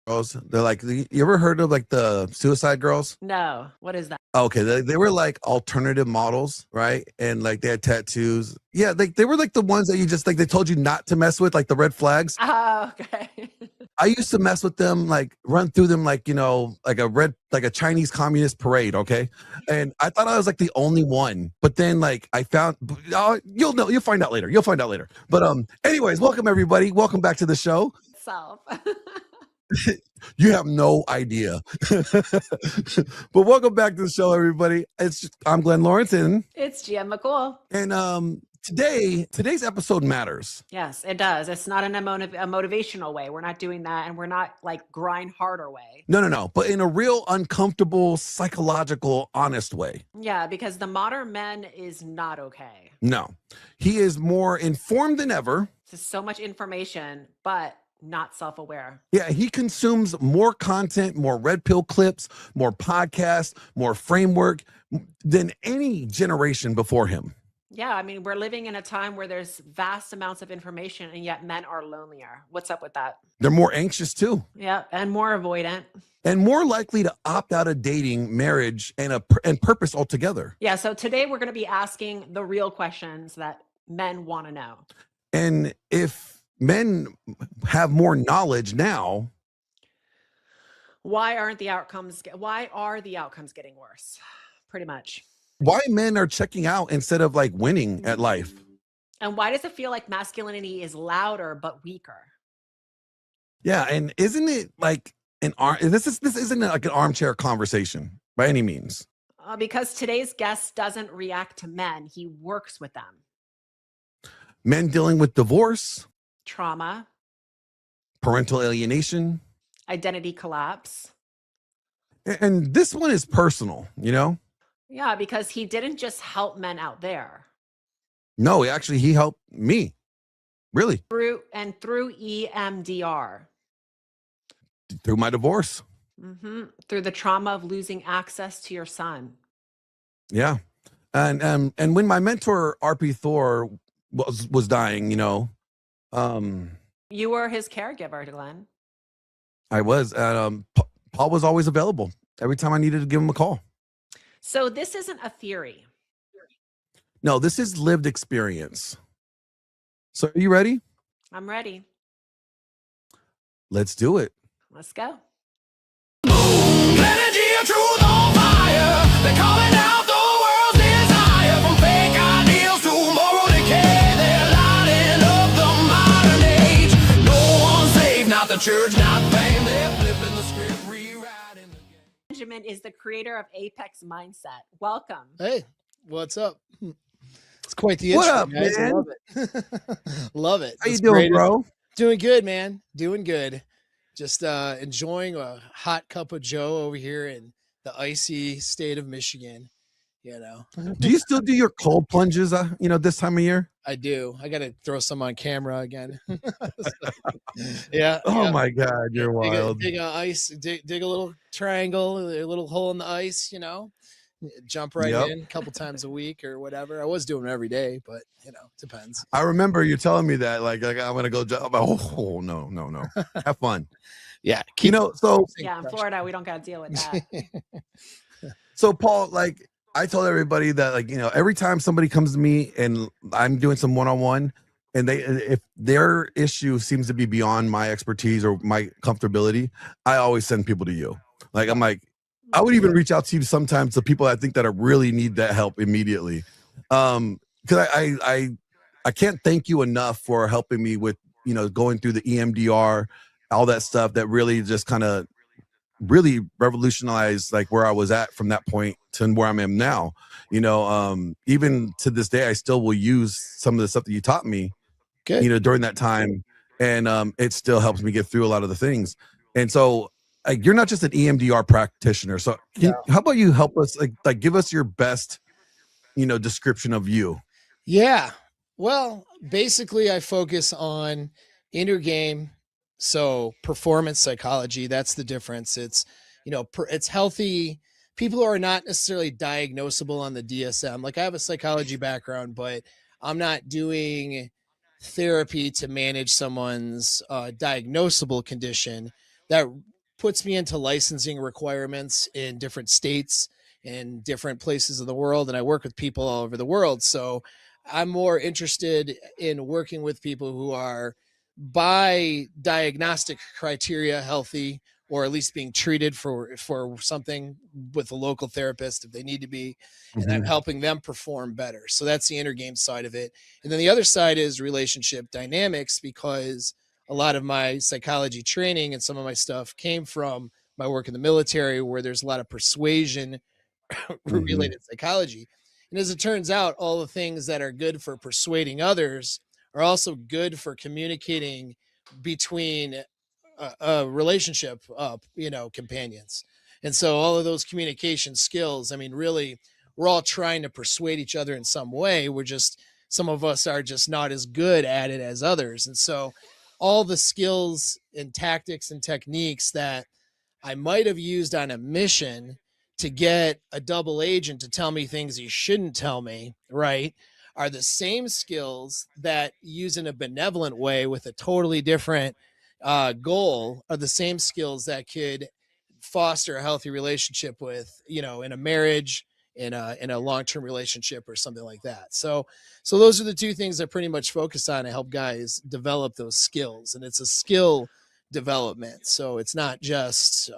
girls. They're like, you ever heard of like the suicide girls? No. What is that? Okay, they were like alternative models, right? And like they had tattoos. Yeah, they were like the ones that you just like they told you not to mess with, like the red flags. Oh, okay. I used to mess with them, like run through them like, like a Chinese communist parade, okay? And I thought I was like the only one. But then like I found you'll find out later. You'll find out later. But anyways, welcome everybody. Welcome back to the show. Self. You have no idea. But welcome back to the show, everybody. I'm Glenn Lawrence It's Gia MaCool. and today's episode matters. Yes, it does. It's not in a motivational way. We're not doing that, and we're not like grind harder way. No, but in a real uncomfortable, psychological, honest way. Yeah, because the modern man is not okay. No, he is more informed than ever. There's so much information, but not self-aware. Yeah, he consumes more content, more red pill clips, more podcasts, more framework than any generation before him. Yeah, I mean, we're living in a time where there's vast amounts of information, and yet men are lonelier. What's up with that? They're more anxious too. Yeah, and more avoidant. And more likely to opt out of dating, marriage, and purpose altogether. Yeah, so today we're going to be asking the real questions that men want to know. And if men have more knowledge now, why are the outcomes getting worse? Pretty much. Why men are checking out instead of like winning at life. And why does it feel like masculinity is louder but weaker? Yeah, and isn't it like this isn't like an armchair conversation by any means. Because today's guest doesn't react to men, he works with them. Men dealing with divorce, trauma, parental alienation, identity collapse. And this one is personal, Yeah, because he didn't just help men out there. No, actually, he helped me. Really? Through EMDR. Through my divorce. Mm-hmm. Through the trauma of losing access to your son. Yeah. And when my mentor, RP Thor, was dying, you were his caregiver, Glenn. I was. Paul was always available every time I needed to give him a call. So this isn't a theory. No, this is lived experience. So are you ready? I'm ready. Let's do it. Let's go. Energy of truth on fire. They're calling out the world's desire. From fake ideals to moral decay. They're lighting up the modern age. No one's safe, not the church, not fame. They're flipping the script, rewriting the game. Benjamin is the creator of Apex Mindset. Welcome. Hey, what's up? It's quite the intro, up, guys. man? Love it. Love it. How you doing, bro? Doing good, man. Doing good. Just enjoying a hot cup of Joe over here in the icy state of Michigan. Do you still do your cold plunges? This time of year. I do. I got to throw some on camera again. Yeah. Oh my God, you're wild. Dig a little triangle, a little hole in the ice. Jump right in a couple times a week or whatever. I was doing it every day, but depends. I remember you telling me that, like I'm gonna go jump. Oh no. Have fun. Yeah. So yeah, in Florida, we don't got to deal with that. So Paul, like I told everybody that, like, every time somebody comes to me and I'm doing some one-on-one and if their issue seems to be beyond my expertise or my comfortability, I always send people to you. Like, I'm like, I would even reach out to you sometimes to people I think that really need that help immediately. Because I can't thank you enough for helping me with, going through the EMDR, all that stuff that really just kind of really revolutionized like where I was at from that point to where I am now. Even to this day, I still will use some of the stuff that you taught me, during that time. And it still helps me get through a lot of the things. And so you're not just an EMDR practitioner. So how about you help us, like give us your best, description of you? Yeah. Well, basically I focus on inner game. So performance psychology, that's the difference. It's, it's healthy. People who are not necessarily diagnosable on the DSM. Like I have a psychology background, but I'm not doing therapy to manage someone's diagnosable condition. That puts me into licensing requirements in different states and different places of the world. And I work with people all over the world. So I'm more interested in working with people who are by diagnostic criteria healthy, or at least being treated for something with a local therapist if they need to be, and I'm Mhm. helping them perform better. So that's the inner game side of it. And then the other side is relationship dynamics, because a lot of my psychology training and some of my stuff came from my work in the military, where there's a lot of persuasion Mhm. related psychology. And as it turns out, all the things that are good for persuading others are also good for communicating between a relationship, companions. And so all of those communication skills, I mean, really, we're all trying to persuade each other in some way. We're just, some of us are just not as good at it as others. And so all the skills and tactics and techniques that I might have used on a mission to get a double agent to tell me things he shouldn't tell me, right? Are the same skills that, used in a benevolent way with a totally different goal, are the same skills that could foster a healthy relationship with, in a marriage, in a long-term relationship or something like that. So those are the two things I pretty much focus on to help guys develop those skills. And it's a skill development. So it's not just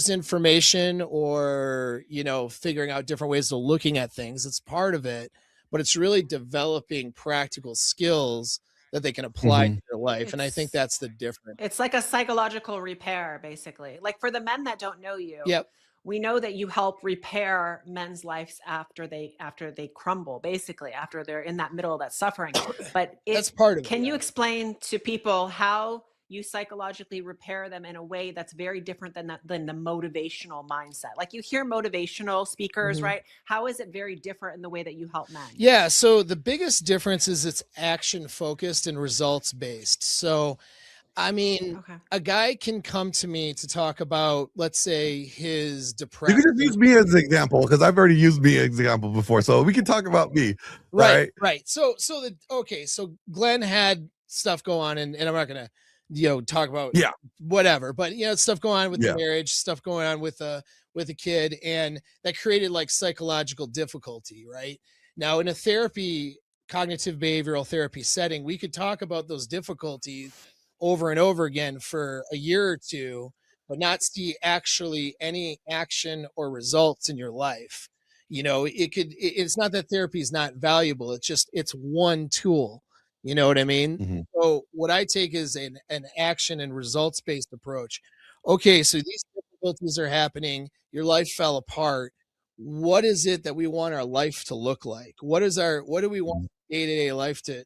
information or, figuring out different ways of looking at things. It's part of it, but it's really developing practical skills that they can apply to Mhm. their life. And I think It's that's the difference. it's like a psychological repair, basically. Like for the men that don't know you, Yep. we know that you help repair men's lives after they crumble, basically, after they're in that middle of that suffering. But That's part of it. can you Yeah. explain to people how you psychologically repair them in a way that's very different than the motivational mindset? Like you hear motivational speakers, Mhm. right? How is it very different in the way that you help men? Yeah. So the biggest difference is it's action focused and results based. So, I mean, Okay. a guy can come to me to talk about, let's say, his You depression. can just use me as an example because I've already used me as an example before. So we can talk about me. All Right, right. right. So Glenn had stuff go on, and I'm not gonna, talk about Yeah. whatever, but stuff going on with the Yeah. marriage, stuff going on with a kid, and that created like psychological difficulty, right? Now, in a therapy, cognitive behavioral therapy setting, we could talk about those difficulties over and over again for a year or two, but not see actually any action or results in your life. It's not that therapy is not valuable, it's one tool. You know what I mean? Mhm. So what I take is an action and results based approach. Okay, so these difficulties are happening, your life fell apart. What is it that we want our life to look like? What do we want Mhm. day-to-day life to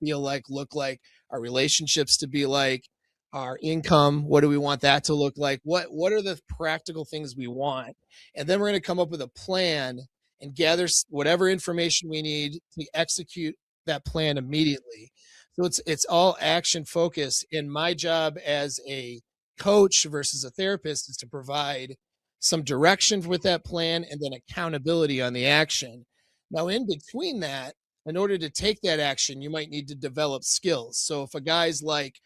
feel like, look like, our relationships to be like, our income, what do we want that to look like? What are the practical things we want? And then we're going to come up with a plan and gather whatever information we need to execute that plan immediately. So it's all action focused. And my job as a coach versus a therapist is to provide some direction with that plan and then accountability on the action. Now, in between that, in order to take that action, you might need to develop skills. So if a guy's like,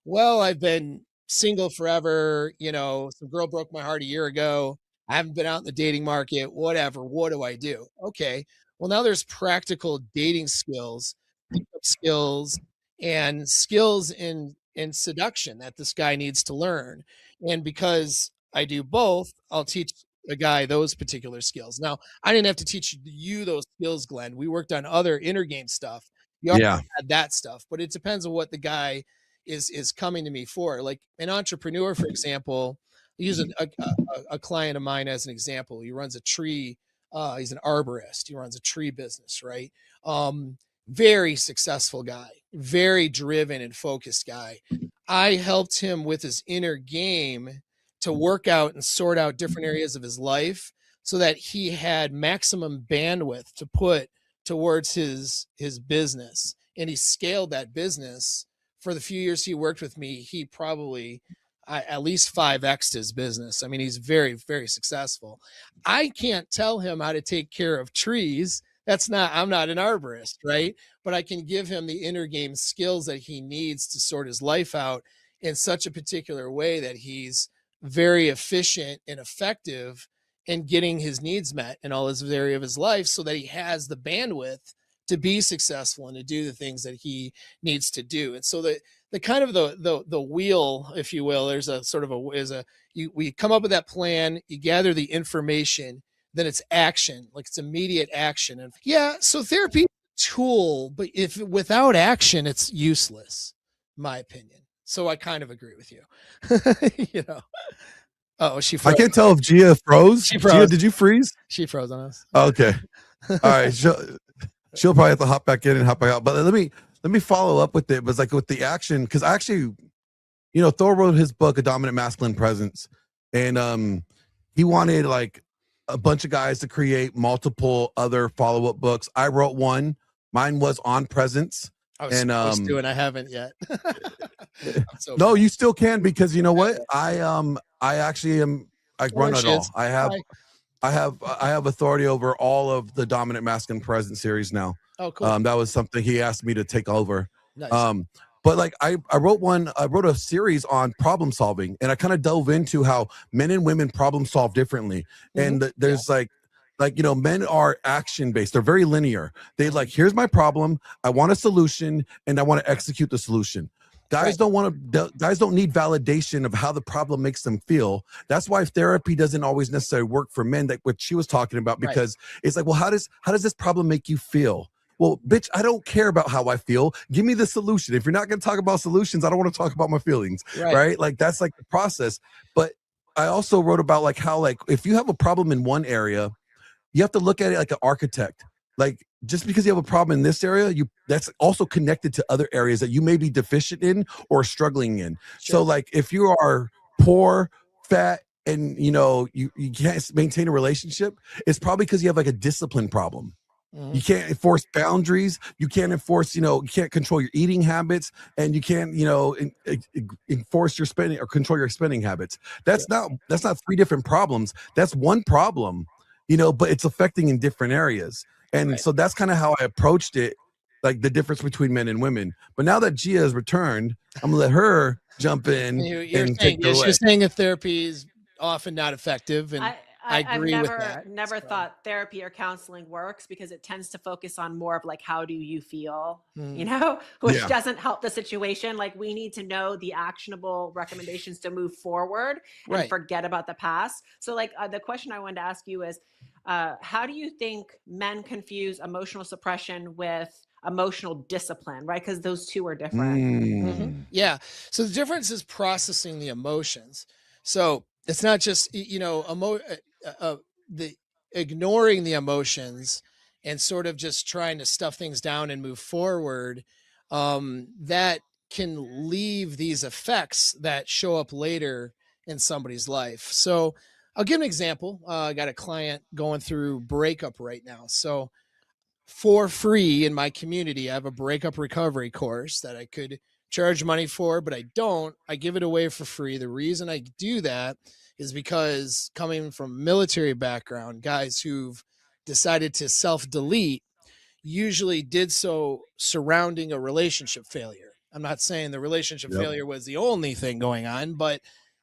well, I've been single forever, some girl broke my heart a year ago, I haven't been out in the dating market, whatever. What do I do? Okay. Well, now there's practical dating skills, pickup skills, and skills in seduction that this guy needs to learn. And because I do both, I'll teach a guy those particular skills. Now, I didn't have to teach you those skills, Glenn. We worked on other inner game stuff. You already Yeah. had that stuff, but it depends on what the guy is coming to me for. Like an entrepreneur, for example, use a client of mine as an example. He runs a tree. He's an arborist. He runs a tree business, right? Um, Very successful guy, very driven and focused guy. I helped him with his inner game to work out and sort out different areas of his life so that he had maximum bandwidth to put towards his business. And he scaled that business. For the few years he worked with me, he probably at least 5x'd his business. I mean, he's very, very successful. I can't tell him how to take care of trees. I'm not an arborist, right? But I can give him the inner game skills that he needs to sort his life out in such a particular way that he's very efficient and effective in getting his needs met in all his area of his life, so that he has the bandwidth to be successful and to do the things that he needs to do. And so the kind of the wheel, if you will, there's a sort of we come up with that plan, you gather the information, then it's action, like it's immediate action. And yeah, so therapy is a tool, but if without action, it's useless, in my opinion. So I kind of agree with you. You know. Oh, she froze. I can't tell if Gia froze. She froze. Gia, did you freeze? She froze on us. Okay. All right. She'll probably have to hop back in and hop back out. But let me follow up with it. But it's like with the action, because actually, you know, Thor wrote his book, A Dominant Masculine Presence, and he wanted like a bunch of guys to create multiple other follow-up books. I wrote one. Mine was on presence. I was supposed to, and I haven't yet. So no, you still can, because you know what? I actually am. I run it all. I have authority over all of the Dominant Masculine Presence series now. Oh, cool. That was something he asked me to take over. Nice. But like I wrote a series on problem solving, and I kind of dove into how men and women problem solve differently. Mm-hmm. And there's like, you know, men are action based. They're very linear. They like, here's my problem. I want a solution, and I want to execute the solution. Guys don't need validation of how the problem makes them feel. That's why therapy doesn't always necessarily work for men, like what she was talking about, because it's like, well, how does this problem make you feel? Well, bitch, I don't care about how I feel. Give me the solution. If you're not going to talk about solutions, I don't want to talk about my feelings, right? Like that's like the process. But I also wrote about like how, like, if you have a problem in one area, you have to look at it like an architect. Like, just because you have a problem in this area, that's also connected to other areas that you may be deficient in or struggling in. Sure. So like if you are poor, fat, and you know you can't maintain a relationship, it's probably because you have like a discipline problem. Mm-hmm. You can't enforce boundaries. You can't enforce, you can't control your eating habits, and you can't, enforce your spending or control your spending habits. That's not three different problems. That's one problem, but it's affecting in different areas. And so that's kind of how I approached it, like the difference between men and women. But now that Gia has returned, I'm gonna let her jump in. You're saying that therapy is often not effective, and I agree with that. I've never thought therapy or counseling works because it tends to focus on more of like, how do you feel, which doesn't help the situation. Like, we need to know the actionable recommendations to move forward and forget about the past. So like the question I wanted to ask you is, how do you think men confuse emotional suppression with emotional discipline, right? Because those two are different. Mm-hmm. Yeah. So the difference is processing the emotions. So it's not just, the ignoring the emotions and sort of just trying to stuff things down and move forward. That can leave these effects that show up later in somebody's life. So I'll give an example. I got a client going through breakup right now. So for free in my community, I have a breakup recovery course that I could charge money for, but I don't. I give it away for free. The reason I do that is because, coming from a military background, guys who've decided to self-delete usually did so surrounding a relationship failure. I'm not saying the relationship failure was the only thing going on, but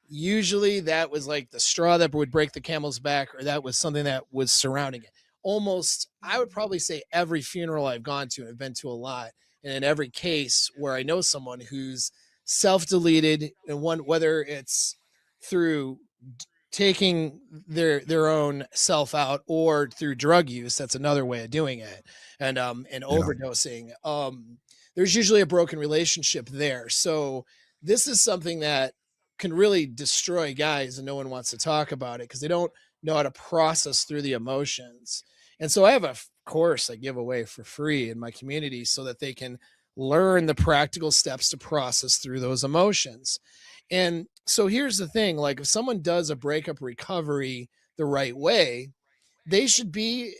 usually that was like the straw that would break the camel's back, or that was something that was surrounding it. Almost, I would probably say every funeral I've gone to, and I've been to a lot, and in every case where I know someone who's self-deleted, and whether it's through taking their own self out or through drug use, that's another way of doing it, and overdosing. There's usually a broken relationship there. So this is something that can really destroy guys, and no one wants to talk about it because they don't know how to process through the emotions. And so I have a course I give away for free in my community so that they can learn the practical steps to process through those emotions. And so here's the thing, like, if someone does a breakup recovery the right way, they should be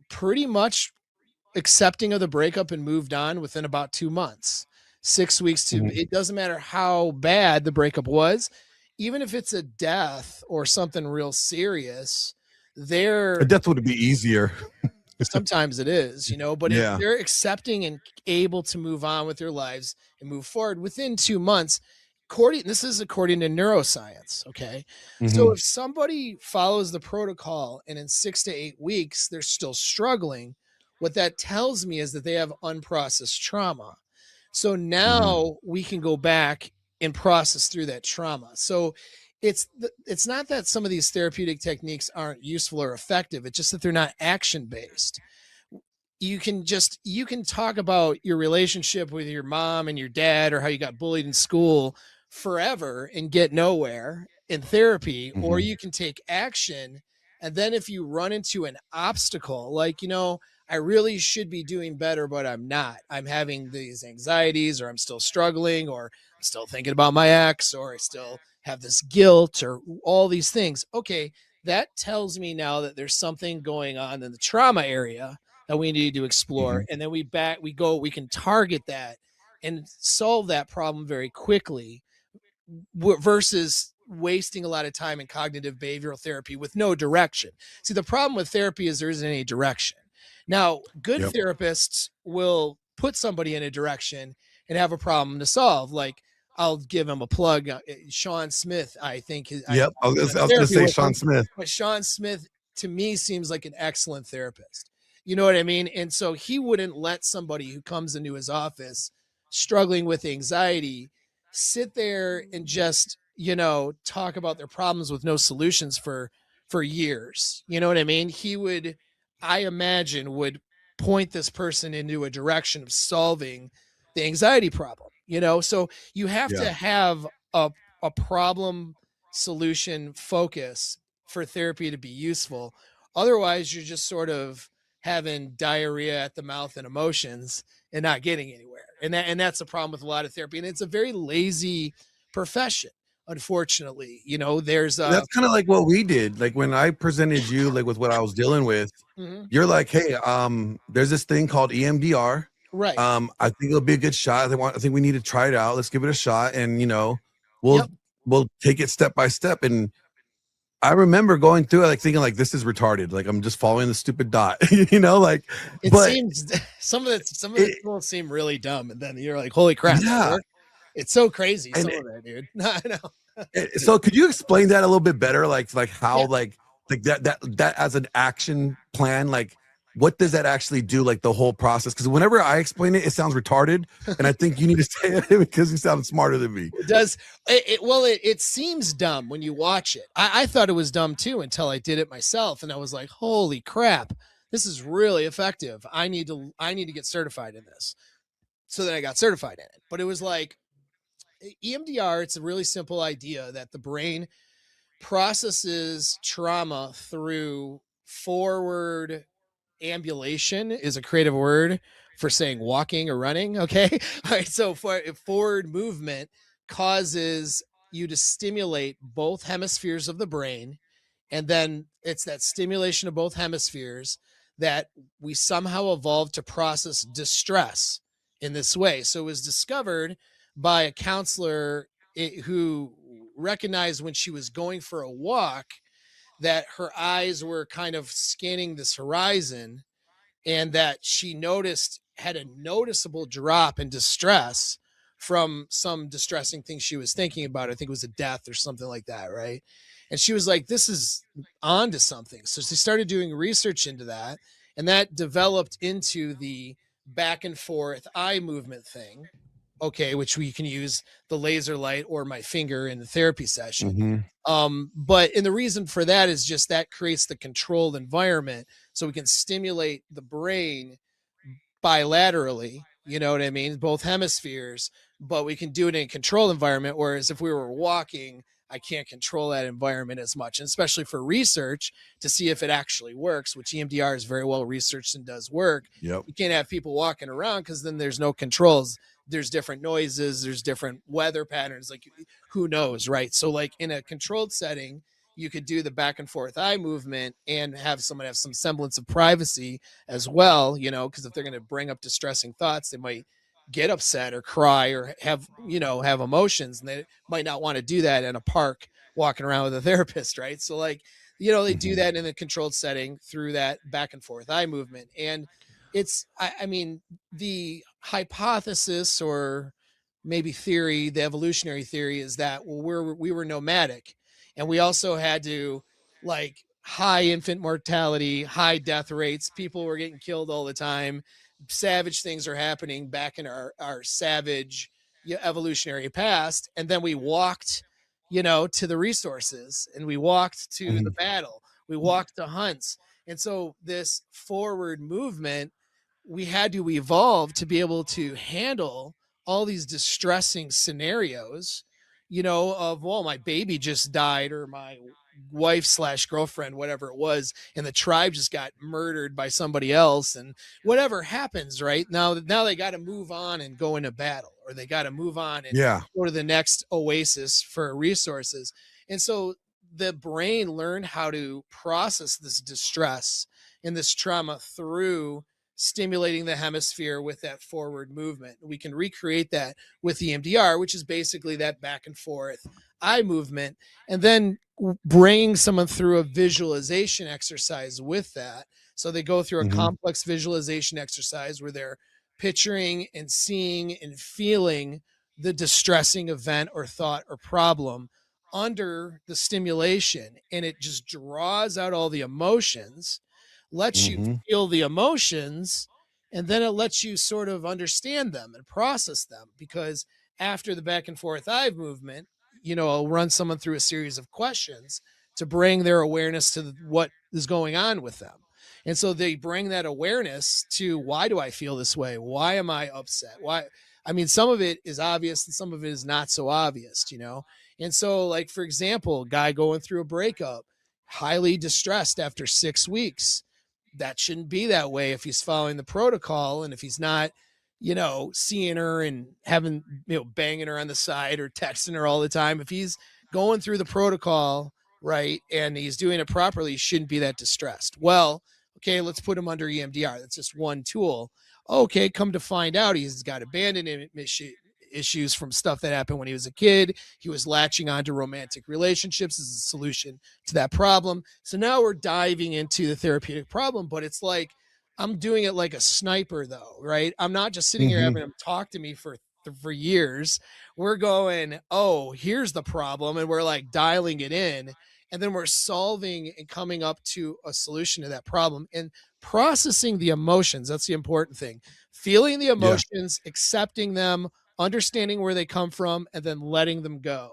pretty much accepting of the breakup and moved on within about 2 months, 6 weeks to, it doesn't matter how bad the breakup was. Even if it's a death or something real serious, a death would be easier. Sometimes it is, but if they're accepting and able to move on with their lives and move forward within 2 months, this is according to neuroscience. Okay. So Mhm. if somebody follows the protocol and in 6 to 8 weeks, they're still struggling, what that tells me is that they have unprocessed trauma. So Mhm. now we can go back and process through that trauma. So it's not that some of these therapeutic techniques aren't useful or effective. It's just that they're not action based. You can talk about your relationship with your mom and your dad or how you got bullied in school forever and get nowhere in therapy, or Mhm. you can take action. And then if you run into an obstacle, like, I really should be doing better, but I'm not. I'm having these anxieties, or I'm still struggling, or I'm still thinking about my ex, or I still have this guilt, or all these things. Okay, that tells me now that there's something going on in the trauma area that we need to explore. Mhm. And then we can target that and solve that problem very quickly versus wasting a lot of time in cognitive behavioral therapy with no direction. See, the problem with therapy is there isn't any direction. Now, good Yep. therapists will put somebody in a direction and have a problem to solve. Like, I'll give him a plug. Sean Smith, I think I've Yep. I was done gonna, I was gonna therapy say with Sean him, Smith. but Sean Smith to me seems like an excellent therapist. You know what I mean? And so he wouldn't let somebody who comes into his office struggling with anxiety sit there and just, talk about their problems with no solutions for years. You know what I mean? He would, I imagine, would point this person into a direction of solving the anxiety problem. So you have Yeah. to have a problem solution focus for therapy to be useful. Otherwise, you're just sort of having diarrhea at the mouth and emotions and not getting anywhere. And that's a problem with a lot of therapy. And it's a very lazy profession, unfortunately. There's That's kind of like what we did. Like when I presented you like with what I was dealing with, Mhm. you're like, hey, there's this thing called EMDR. Right. I think it'll be a good shot. I think we need to try it out. Let's give it a shot, and we'll Yep. we'll take it step by step. And I remember going through it, like thinking, like this is retarded. Like I'm just following the stupid dot, like. It But seems some of the it, tools seem really dumb, and then you're like, holy crap, that yeah, worked. It's so crazy, and some of it, dude. I know. so could you explain that a little bit better? Like how Yeah. like that as an action plan, like what does that actually do? Like the whole process? Because whenever I explain it, it sounds retarded, and I think you need to say it because you sound smarter than me. It does. It seems dumb when you watch it. I thought it was dumb too until I did it myself, and I was like, holy crap, this is really effective. I need to get certified in this. So then I got certified in it. But it was like EMDR, it's a really simple idea that the brain processes trauma through forward ambulation is a creative word for saying walking or running. Okay. All right. So forward movement causes you to stimulate both hemispheres of the brain. And then it's that stimulation of both hemispheres that we somehow evolved to process distress in this way. So it was discovered by a counselor who recognized when she was going for a walk that her eyes were kind of scanning this horizon, and that she noticed had a noticeable drop in distress from some distressing thing she was thinking about. I think it was a death or something like that, right? And she was like, this is on to something. So she started doing research into that, and that developed into the back and forth eye movement thing. Okay, which we can use the laser light or my finger in the therapy session. Mhm. But and the reason for that is just that creates the controlled environment so we can stimulate the brain bilaterally, you know what I mean? Both hemispheres, but we can do it in a controlled environment. Whereas if we were walking, I can't control that environment as much, and especially for research to see if it actually works, which EMDR is very well researched and does work. Yep. You can't have people walking around because then there's no controls. There's different noises, there's different weather patterns, like who knows, right? So, like in a controlled setting, you could do the back and forth eye movement and have someone have some semblance of privacy as well, because if they're going to bring up distressing thoughts, they might get upset or cry or have emotions, and they might not want to do that in a park walking around with a therapist, right? So like, they do Mhm. that in a controlled setting through that back and forth eye movement. And I mean, the hypothesis or maybe theory, the evolutionary theory is that, well, we were nomadic, and we also had to, like, high infant mortality, high death rates. People were getting killed all the time. Savage things are happening back in our savage evolutionary past. And then we walked, to the resources, and we walked to the battle. We walked to hunts. And so this forward movement, we had to evolve to be able to handle all these distressing scenarios, of, well, my baby just died, or my wife slash girlfriend, whatever it was, and the tribe just got murdered by somebody else, and whatever happens, right? Now they got to move on and go into battle, or they got to move on and go to the next oasis for resources. And so the brain learned how to process this distress and this trauma through stimulating the hemisphere with that forward movement. We can recreate that with EMDR, which is basically that back and forth eye movement, and then bring someone through a visualization exercise with that. So they go through a complex visualization exercise where they're picturing and seeing and feeling the distressing event or thought or problem under the stimulation, and it just draws out all the emotions, lets you feel the emotions, and then it lets you sort of understand them and process them. Because after the back and forth eye movement, I'll run someone through a series of questions to bring their awareness to what is going on with them. And so they bring that awareness to, why do I feel this way? Why am I upset? Why? I mean, some of it is obvious and some of it is not so obvious, And so, like, for example, a guy going through a breakup, highly distressed after 6 weeks. That shouldn't be that way if he's following the protocol, and if he's not, seeing her and having, banging her on the side or texting her all the time. If he's going through the protocol, right, and he's doing it properly, he shouldn't be that distressed. Well, okay, let's put him under EMDR. That's just one tool. Okay, come to find out, he's got abandonment issues from stuff that happened when he was a kid. He was latching onto romantic relationships as a solution to that problem. So now we're diving into the therapeutic problem, but it's like, I'm doing it like a sniper though, right? I'm not just sitting here having him talk to me for years. We're going, oh, here's the problem. And we're like dialing it in, and then we're solving and coming up to a solution to that problem and processing the emotions. That's the important thing. Feeling the emotions, accepting them, understanding where they come from, and then letting them go.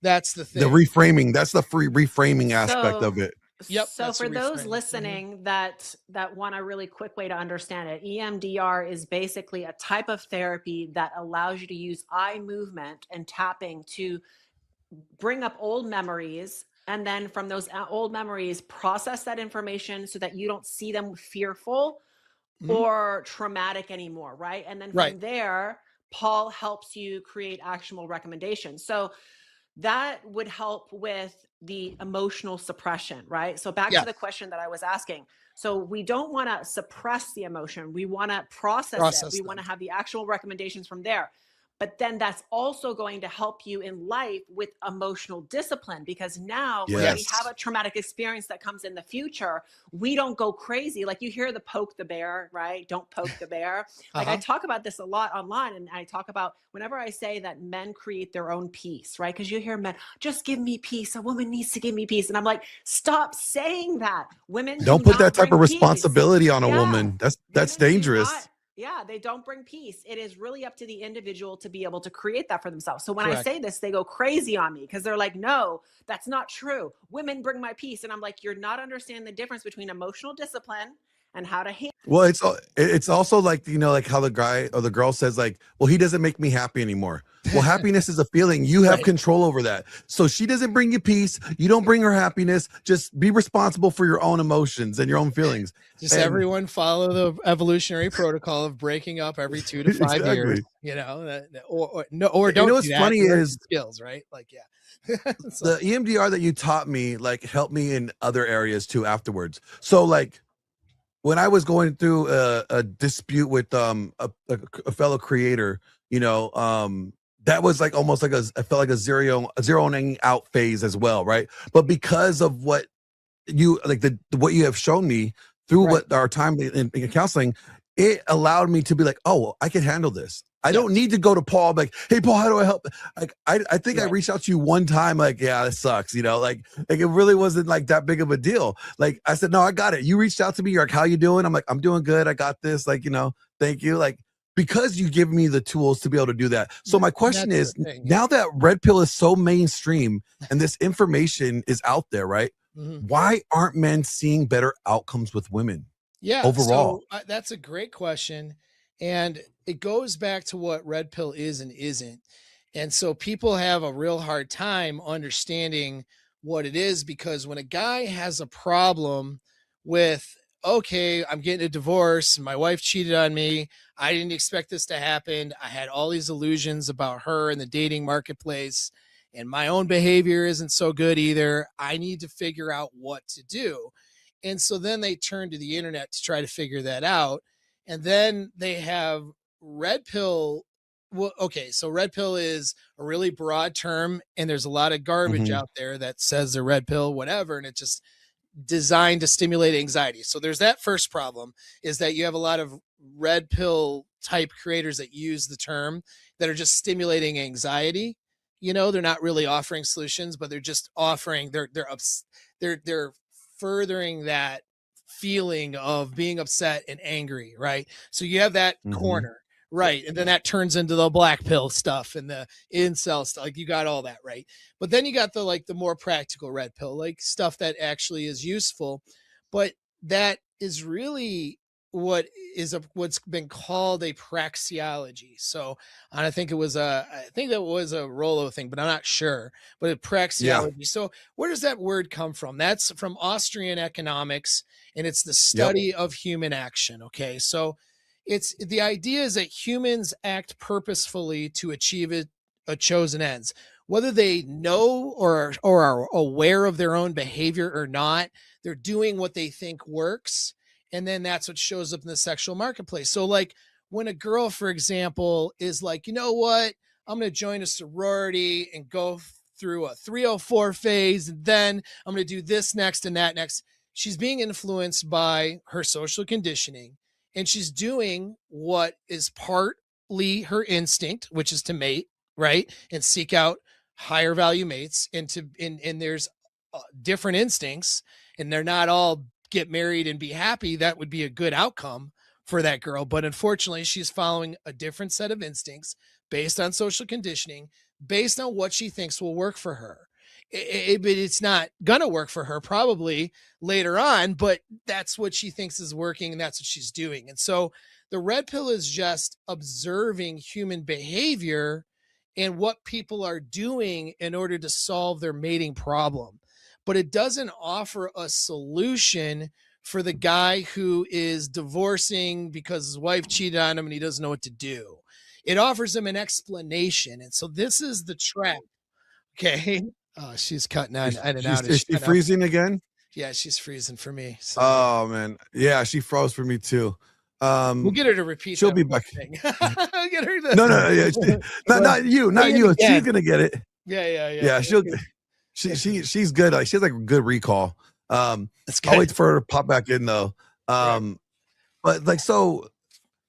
That's the thing. The reframing. That's the free reframing aspect of it. Yep. So for those listening that want a really quick way to understand it, EMDR is basically a type of therapy that allows you to use eye movement and tapping to bring up old memories, and then from those old memories, process that information so that you don't see them fearful or traumatic anymore, right? And then from there, Paul helps you create actionable recommendations. So that would help with the emotional suppression, right? So back to the question that I was asking. So we don't want to suppress the emotion. We want to process it. We want to have the actual recommendations from there. But then that's also going to help you in life with emotional discipline, because now when we have a traumatic experience that comes in the future, we don't go crazy. Like, you hear the poke the bear, right? Don't poke the bear. Like, I talk about this a lot online, and I talk about whenever I say that men create their own peace, right? Because you hear men, just give me peace. A woman needs to give me peace. And I'm like, stop saying that. Women don't put that type of responsibility on a woman. That's dangerous. Yeah, they don't bring peace. It is really up to the individual to be able to create that for themselves. So when I say this, they go crazy on me because they're like, no, that's not true. Women bring my peace. And I'm like, you're not understanding the difference between emotional discipline and how to handle. Well, it's also like, like how the guy or the girl says, like, well, he doesn't make me happy anymore. Well, happiness is a feeling. You have control over that. So she doesn't bring you peace. You don't bring her happiness. Just be responsible for your own emotions and your own feelings. Everyone follow the evolutionary protocol of breaking up every 2 to 5 years, or don't. What's funny is skills, right? Like, the EMDR that you taught me, like, helped me in other areas too afterwards. So, like, when I was going through a dispute with a fellow creator, that was like almost like I felt like a zeroing out phase as well, right? But because of what you what you have shown me through what our time in counseling, it allowed me to be like, oh, I can handle this. I don't need to go to Paul like, hey Paul, how do I help? Like I think I Right. reached out to you one time, like, yeah, this sucks, you know, like it really wasn't like that big of a deal. Like I said, no, I got it. You reached out to me, you're like, how you doing? I'm like, I'm doing good. I got this, like, you know, thank you. Like, because you give me the tools to be able to do that. So my question That's is, the thing, now that red pill is so mainstream and this information is out there, right? Mhm. Why aren't men seeing better outcomes with women? Yeah. Overall. So that's a great question. And it goes back to what red pill is and isn't. And so people have a real hard time understanding what it is, because when a guy has a problem with, okay, I'm getting a divorce, my wife cheated on me, I didn't expect this to happen, I had all these illusions about her in the dating marketplace, and my own behavior isn't so good either, I need to figure out what to do. And so then they turn to the internet to try to figure that out. And then they have red pill. Well, okay, so red pill is a really broad term, and there's a lot of garbage Mhm. out there that says the red pill, whatever, and it's just designed to stimulate anxiety. So there's that first problem, is that you have a lot of red pill type creators that use the term that are just stimulating anxiety. You know, they're not really offering solutions, but they're just offering they're furthering that feeling of being upset and angry, right? So you have that Mhm. corner, right? And then that turns into the black pill stuff and the incel stuff. Like, you got all that, right? But then you got the more practical red pill, like stuff that actually is useful. But that is really what's been called a praxeology. So I think that was a Rollo thing, but I'm not sure. But a Yeah. praxeology. So where does that word come from? That's from Austrian economics, and it's the Yep. study of human action. Okay, so it's the idea is that humans act purposefully to achieve a chosen ends, whether they know or are aware of their own behavior or not. They're doing what they think works, and then that's what shows up in the sexual marketplace. So, like, when a girl, for example, is like, you know what, I'm going to join a sorority and go through a 304 phase, and then I'm going to do this next and that next. She's being influenced by her social conditioning, and she's doing what is partly her instinct, which is to mate, right, and seek out higher value mates, and there's different instincts, and they're not all get married and be happy. That would be a good outcome for that girl, but unfortunately she's following a different set of instincts based on social conditioning, based on what she thinks will work for her. But it's not gonna work for her probably later on, but that's what she thinks is working, and that's what she's doing. And so the red pill is just observing human behavior and what people are doing in order to solve their mating problem. But it doesn't offer a solution for the guy who is divorcing because his wife cheated on him and he doesn't know what to do. It offers him an explanation. And so this is the trap. Okay. Oh, she's cutting on Is, in and she's, out. Is is she she cutting out? freezing again? Yeah, she's freezing for me. So Oh man, yeah, she froze for me too. we'll get her to repeat She'll that be whole back. thing. Get her to No, no, yeah, not you, not say it you. She's again. gonna get it. Yeah. Yeah, she's good. Like, she has like a good recall. That's I'll good. wait for her to pop back in though. But like, so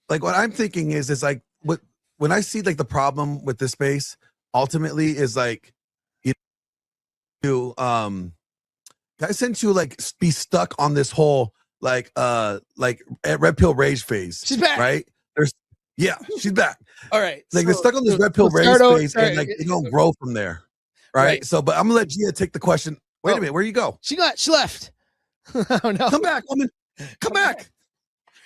like what I'm thinking is like what when I see like the problem with this space ultimately is like, you know, guys tend to like be stuck on this whole like red pill rage phase. She's back. Right? She's back. All right. Like they're stuck on this red pill rage phase, and like they don't grow from there. Right? So, but I'm gonna let Gia take the question. Wait a minute, where you go? She left. Oh no. Come back, woman. Come back.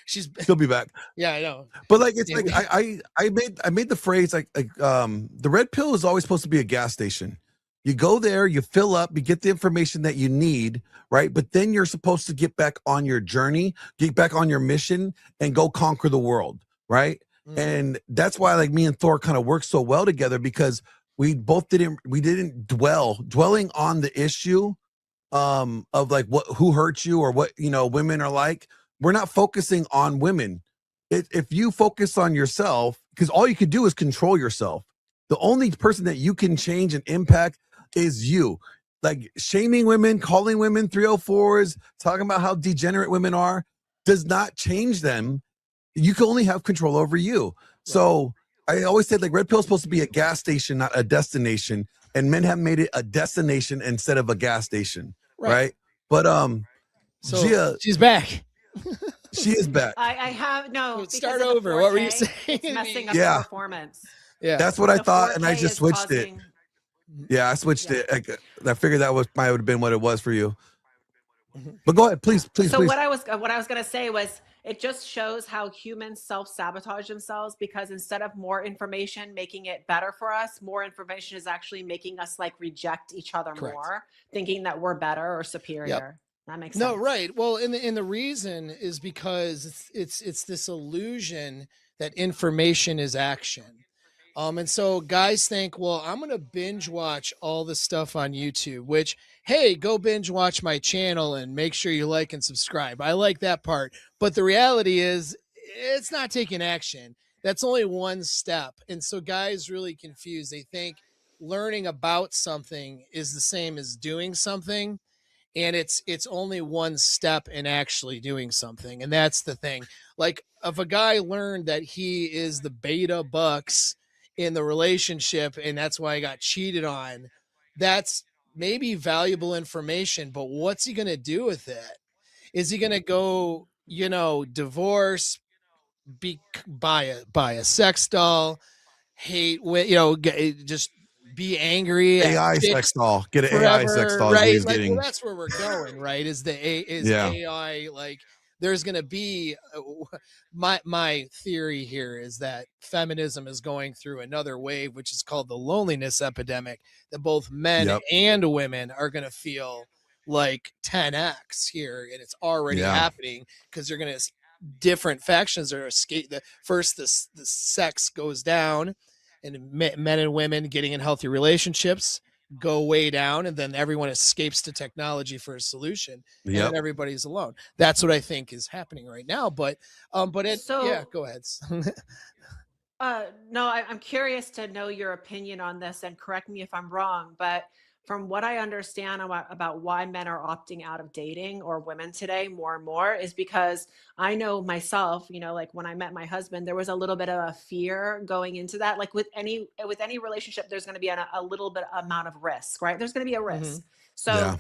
She'll be back. Yeah, I know. But like, it's like I made the phrase like the red pill is always supposed to be a gas station. You go there, you fill up, you get the information that you need, right? But then you're supposed to get back on your journey, get back on your mission, and go conquer the world, right? And that's why like me and Thor kind of work so well together, because we didn't dwelling on the issue of like who hurt you or what, you know, women are like. We're not focusing on women. If you focus on yourself, because all you could do is control yourself. The only person that you can change and impact is you. Like shaming women, calling women 304s, talking about how degenerate women are, does not change them. You can only have control over you. So I always said like red pill is supposed to be a gas station, not a destination, and men have made it a destination instead of a gas station, right? But so Gia, she's back. she is back. I have no. Let's start over. What were you saying? It's messing up Yeah. the performance. Yeah, that's what I The thought, and I 4K just is switched it. causing- Yeah, I switched Yeah. it. I figured that might have been what it was for you. But go ahead, please. So what I was going to say was, it just shows how humans self-sabotage themselves, because instead of more information making it better for us, more information is actually making us like reject each other more, thinking that we're better or superior. That makes sense. No, right. Well, and the reason is because it's this illusion that information is action. And so guys think, well, I'm going to binge watch all the stuff on YouTube, which, hey, go binge watch my channel and make sure you like and subscribe. I like that part. But the reality is it's not taking action. That's only one step. And so guys really confused. They think learning about something is the same as doing something. And it's only one step in actually doing something. And that's the thing. Like if a guy learned that he is the beta bucks in the relationship and that's why I got cheated on, that's maybe valuable information, but what's he going to do with it? Is he going to go, divorce, buy a sex doll, hate, just be angry, AI sex doll, get an forever, AI sex doll, right? he's Like, getting. well, that's where we're going, right? AI like there's going to be my theory here is that feminism is going through another wave, which is called the loneliness epidemic, that both men and women are going to feel like 10x here, and it's already happening because they're going to different factions are escape. The sex goes down, and men and women getting in healthy relationships go way down, and then everyone escapes to technology for a solution, and then everybody's alone. That's what I think is happening right now. But go ahead. No, I'm curious to know your opinion on this, and correct me if I'm wrong, but from what I understand about why men are opting out of dating, or women today more and more, is because I know myself, like when I met my husband, there was a little bit of a fear going into that. Like with any relationship, there's going to be a little bit amount of risk, right? There's going to be a risk. So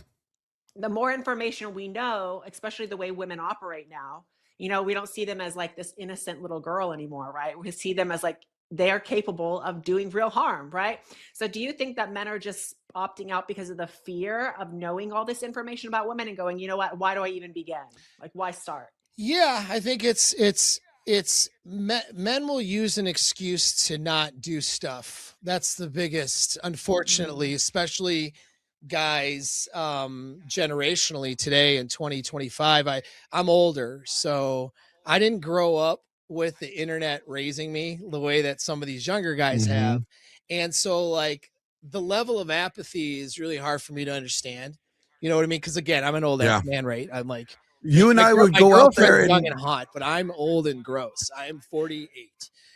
the more information we know, especially the way women operate now, we don't see them as like this innocent little girl anymore, right? We see them as like they are capable of doing real harm, right? So do you think that men are just opting out because of the fear of knowing all this information about women and going, you know what, why do I even begin? Like, why start? Yeah, I think men will use an excuse to not do stuff. That's the biggest, unfortunately, especially guys generationally today in 2025. I'm older, so I didn't grow up with the internet raising me the way that some of these younger guys have. And so like the level of apathy is really hard for me to understand. You know what I mean? Because again, I'm an old ass man, right? I'm like, you and I would go out there and young and hot, but I'm old and gross. I'm 48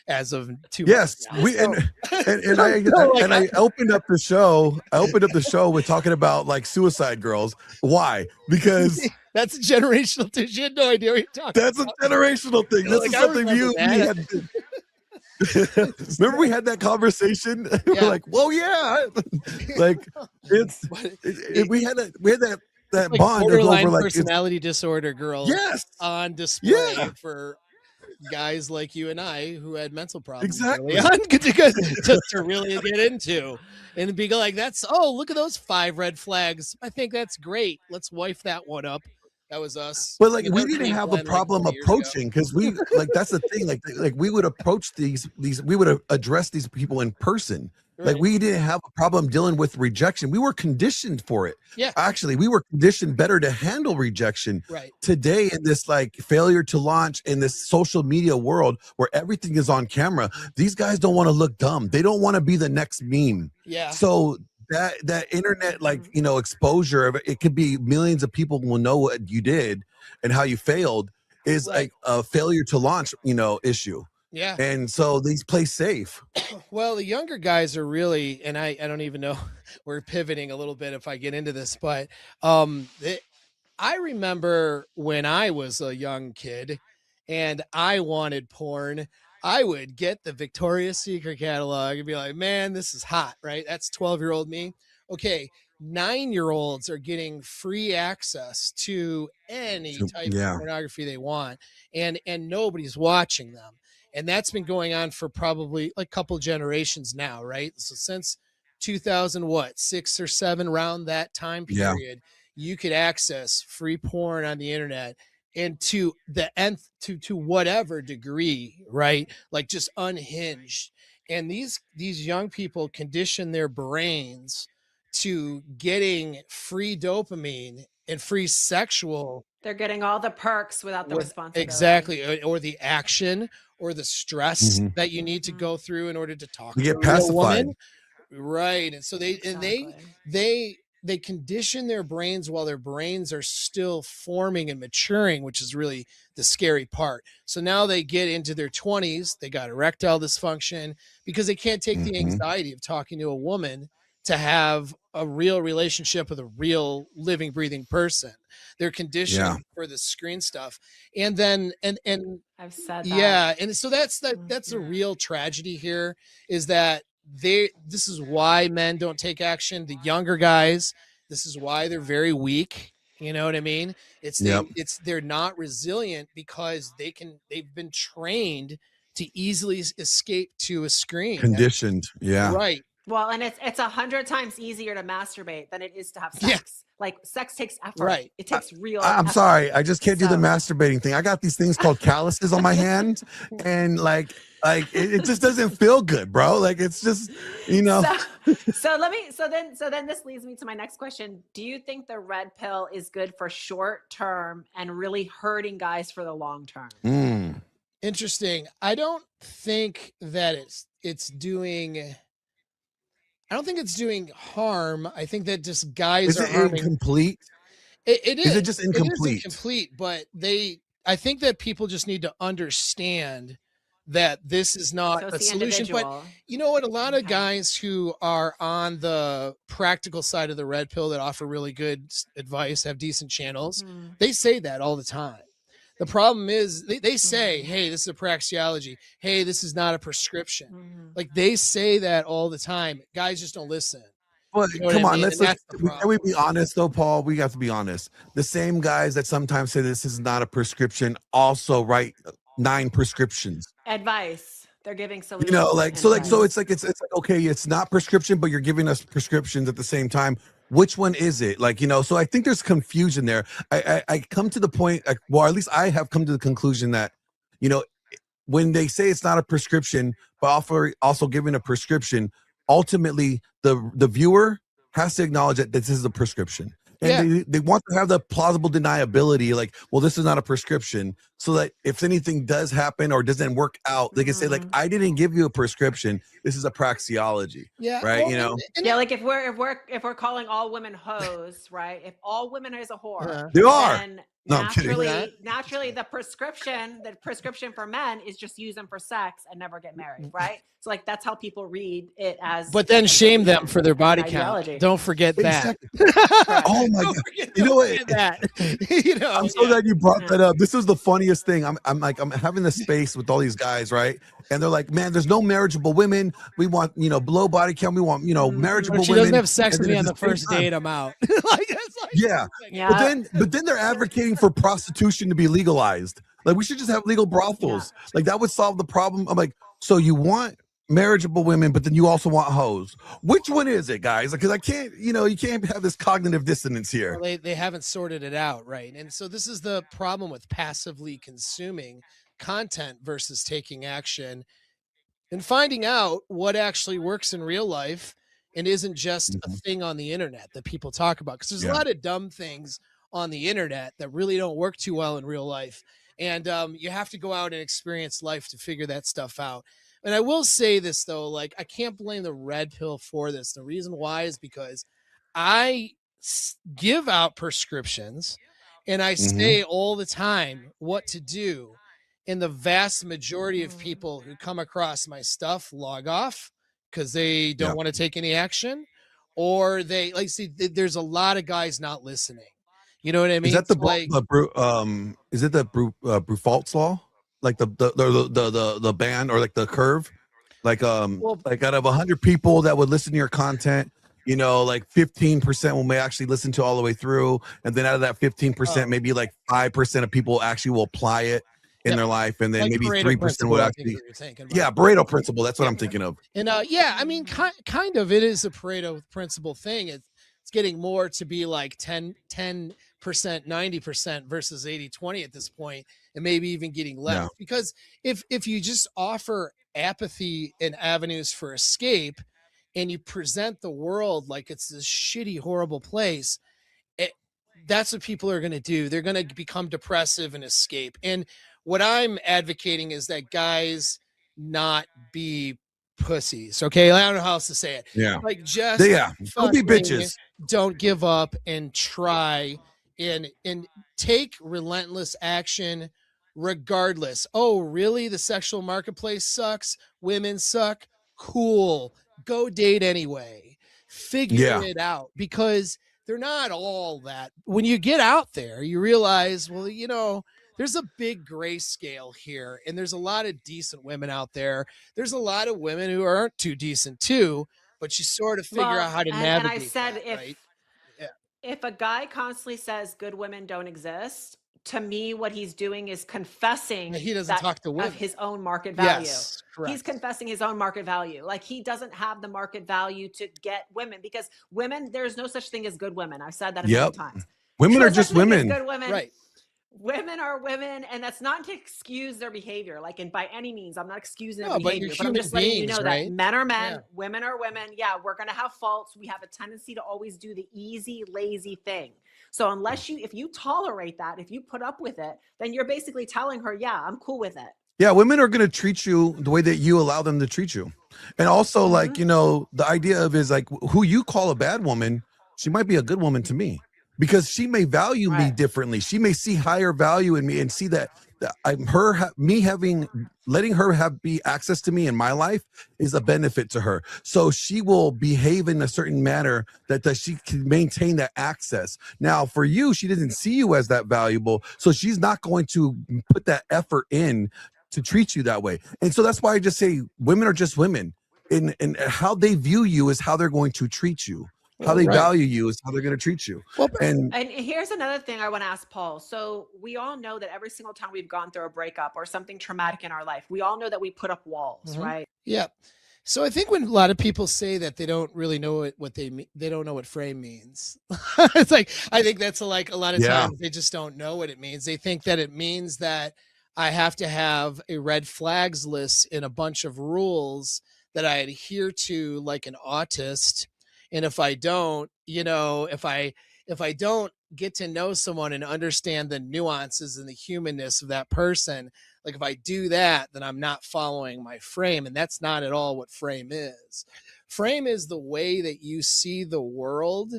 as of 2 months. Yes, I opened up the show. I opened up the show with talking about like suicide girls. Why? Because that's a generational thing. You had no idea what you're talking about. That's a generational thing. This is something we had. Remember we had that conversation? We're like, well, yeah. Like we had that like bond borderline over like personality disorder girls on display for guys like you and I who had mental problems exactly just to really get into and be like, look at those 5 red flags. I think that's great. Let's wife that one up. That was us. But like we didn't have a problem approaching because we like that's the thing. Like we would approach these we would address these people in person. Like we didn't have a problem dealing with rejection. We were conditioned for it. Yeah. Actually, we were conditioned better to handle rejection. Right. Today in this like failure to launch in this social media world where everything is on camera, these guys don't want to look dumb. They don't want to be the next meme. Yeah. So that internet like exposure of it could be millions of people will know what you did and how you failed is like a failure to launch issue. Yeah. And so these play safe. Well, the younger guys are really, and I don't even know, we're pivoting a little bit if I get into this, but I remember when I was a young kid and I wanted porn, I would get the Victoria's Secret catalog and be like, man, this is hot, right? That's 12-year-old me. Okay, 9-year-olds are getting free access to any type of pornography they want, and nobody's watching them. And that's been going on for probably a couple generations now, right? So since 2006 or 7, around that time period, you could access free porn on the internet, and to the nth, to whatever degree, right? Like just unhinged. And these young people condition their brains to getting free dopamine and free sexual. They're getting all the perks without the responsibility. Exactly. Or the action or the stress that you need to go through in order to talk to get a real pacified. woman. Right. And so they condition their brains while their brains are still forming and maturing, which is really the scary part. So now they get into their 20s, they got erectile dysfunction because they can't take the anxiety of talking to a woman to have a real relationship with a real living, breathing person. They're conditioned for the screen stuff. And then, and I've said that. Yeah. And so that's a real tragedy here, is that this is why men don't take action. The younger guys, this is why they're very weak. You know what I mean? They're not resilient because they've been trained to easily escape to a screen. Conditioned. Right. Well, and it's 100 times easier to masturbate than it is to have sex. Like sex takes effort. Right. It takes real I'm effort. sorry. I just can't do the masturbating thing. I got these things called calluses on my hand, and like it just doesn't feel good, bro. Like it's just, So then this leads me to my next question. Do you think the red pill is good for short term and really hurting guys for the long term? Interesting. I don't think that it's doing harm. I think that just guys are harming. Incomplete? It is. Is it just incomplete? It is incomplete, but I think that people just need to understand that this is not a solution. But you know what? A lot of guys who are on the practical side of the red pill that offer really good advice, have decent channels, they say that all the time. The problem is they say, hey, this is a praxeology. Hey, this is not a prescription. Like they say that all the time. Guys just don't listen. But come on, can we be honest though, Paul? We have to be honest. The same guys that sometimes say this is not a prescription also write 9 prescriptions. Advice. They're giving solutions. So it's like okay, it's not prescription, but you're giving us prescriptions at the same time. Which one is it? So I think there's confusion there. I come to the point, or at least I have come to the conclusion that, when they say it's not a prescription, but also giving a prescription, ultimately the viewer has to acknowledge that this is a prescription. And they want to have the plausible deniability, like, well, this is not a prescription, so that if anything does happen or doesn't work out, they can say, like, I didn't give you a prescription. This is a praxeology. Yeah. Right. Like if we're calling all women hoes, right? If all women is a whore, they are. Then No, naturally, the prescription for men is just use them for sex and never get married, right? So like that's how people read it as. But then shame them for their body count. Don't forget that. Oh my God! You know what? I'm so glad you brought that up. This is the funniest thing. I'm having this space with all these guys, right? And they're like, man, there's no marriageable women. We want, below body count. We want, marriageable women. She doesn't have sex with me on the first date. I'm out. Yeah. But then they're advocating for prostitution to be legalized. Like we should just have legal brothels. Like that would solve the problem. I'm like, so you want marriageable women, but then you also want hoes. Which one is it, guys? Because I can't, you can't have this cognitive dissonance here. Well, they haven't sorted it out, right? And so this is the problem with passively consuming content versus taking action and finding out what actually works in real life and isn't just a thing on the internet that people talk about. Because there's a lot of dumb things on the internet that really don't work too well in real life. And you have to go out and experience life to figure that stuff out. And I will say this, though, like, I can't blame the red pill for this. The reason why is because I give out prescriptions and I say all the time what to do. And the vast majority of people who come across my stuff log off because they don't want to take any action, or they there's a lot of guys not listening. You know what I mean? Is that the Brufalt's law? like the band or like the curve, like Well, like out of 100 people that would listen to your content, you know, like 15% will may actually listen to all the way through, and then out of that 15%, maybe like 5% of people actually will apply it in Yep. their life, and then Like maybe Pareto 3% principle, would I think actually, what you're thinking about. yeah, Pareto principle. That's what Yeah. I'm thinking of. And yeah, I mean, kind of, it is a Pareto principle thing. It's getting more to be like 10%, 90% versus 80-20 at this point, and maybe even getting less. Yeah. Because if you just offer apathy and avenues for escape, and you present the world like it's this shitty, horrible place, that's what people are going to do. They're going to become depressive and escape. And what I'm advocating is that guys not be pussies. Okay, I don't know how else to say it. Yeah. Like just Don't be bitches. Don't give up and try and take relentless action regardless. Oh, really? The sexual marketplace sucks. Women suck. Cool. Go date anyway. Figure it out, because they're not all that. When you get out there, you realize, well, you know, there's a big gray scale here, and there's a lot of decent women out there. There's a lot of women who aren't too decent too, but you sort of figure out how to navigate. And I said, that, right? If a guy constantly says good women don't exist, to me, what he's doing is confessing he doesn't talk to women of his own market value. Yes, correct. He's confessing his own market value. Like, he doesn't have the market value to get women, because women, there's no such thing as good women. I've said that a million times. Women are just women. Good women. Right. Women are women, and that's not to excuse their behavior. Like, and by any means, I'm not excusing their No, but behavior, you're but I'm just letting you know right? that men are men, women are women. Yeah, we're gonna have faults. We have a tendency to always do the easy, lazy thing. So if you tolerate that, if you put up with it, then you're basically telling her, yeah, I'm cool with it. Yeah, women are going to treat you the way that you allow them to treat you. And also, like, you know, the idea of is like who you call a bad woman, she might be a good woman to me, because she may value me differently. She may see higher value in me and see that I'm letting her be access to me in my life is a benefit to her. So she will behave in a certain manner that she can maintain that access. Now, for you, she doesn't see you as that valuable, so she's not going to put that effort in to treat you that way. And so that's why I just say women are just women, and how they view you is how they're going to treat you. How they value you is how they're going to treat you. And here's another thing I want to ask Paul. So we all know that every single time we've gone through a breakup or something traumatic in our life, we all know that we put up walls, right? Yeah. So I think when a lot of people say that they don't really know what they mean, they don't know what frame means. It's like, I think that's like a lot of times they just don't know what it means. They think that it means that I have to have a red flags list and a bunch of rules that I adhere to like an autist. And if I don't, you know, if I don't get to know someone and understand the nuances and the humanness of that person, like if I do that, then I'm not following my frame. And that's not at all what frame is. Frame is the way that you see the world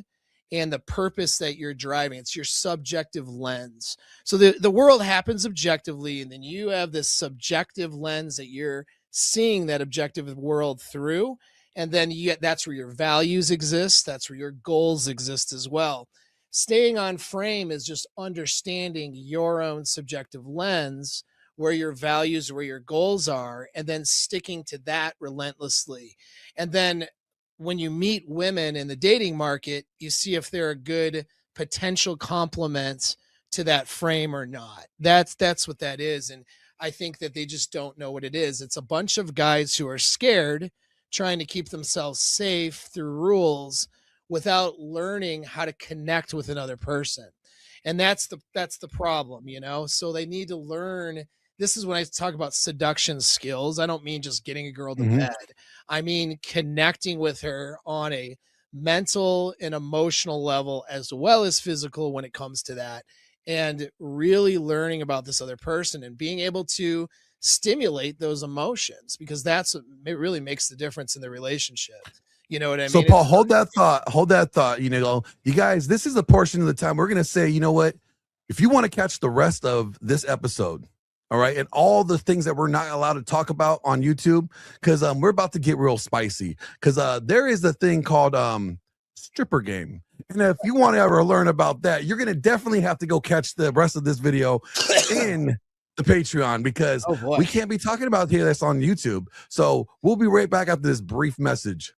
and the purpose that you're driving. It's your subjective lens. So the world happens objectively, and then you have this subjective lens that you're seeing that objective world through. And then that's where your values exist. That's where your goals exist as well. Staying on frame is just understanding your own subjective lens, where your values, where your goals are, and then sticking to that relentlessly. And then when you meet women in the dating market, you see if they're a good potential complement to that frame or not. That's what that is. And I think that they just don't know what it is. It's a bunch of guys who are scared, trying to keep themselves safe through rules without learning how to connect with another person. And that's the problem, you know? So they need to learn. This is when I talk about seduction skills. I don't mean just getting a girl to bed. I mean connecting with her on a mental and emotional level, as well as physical when it comes to that, and really learning about this other person and being able to stimulate those emotions, because that's what really makes the difference in the relationship. You know what I mean? So Paul, hold that thought. You know, you guys, this is a portion of the time we're going to say, you know what, if you want to catch the rest of this episode, all right, and all the things that we're not allowed to talk about on YouTube, because we're about to get real spicy, because there is a thing called stripper game. And if you want to ever learn about that, you're going to definitely have to go catch the rest of this video in the Patreon because Oh boy. we can't be talking about this on YouTube. So we'll be right back after this brief message.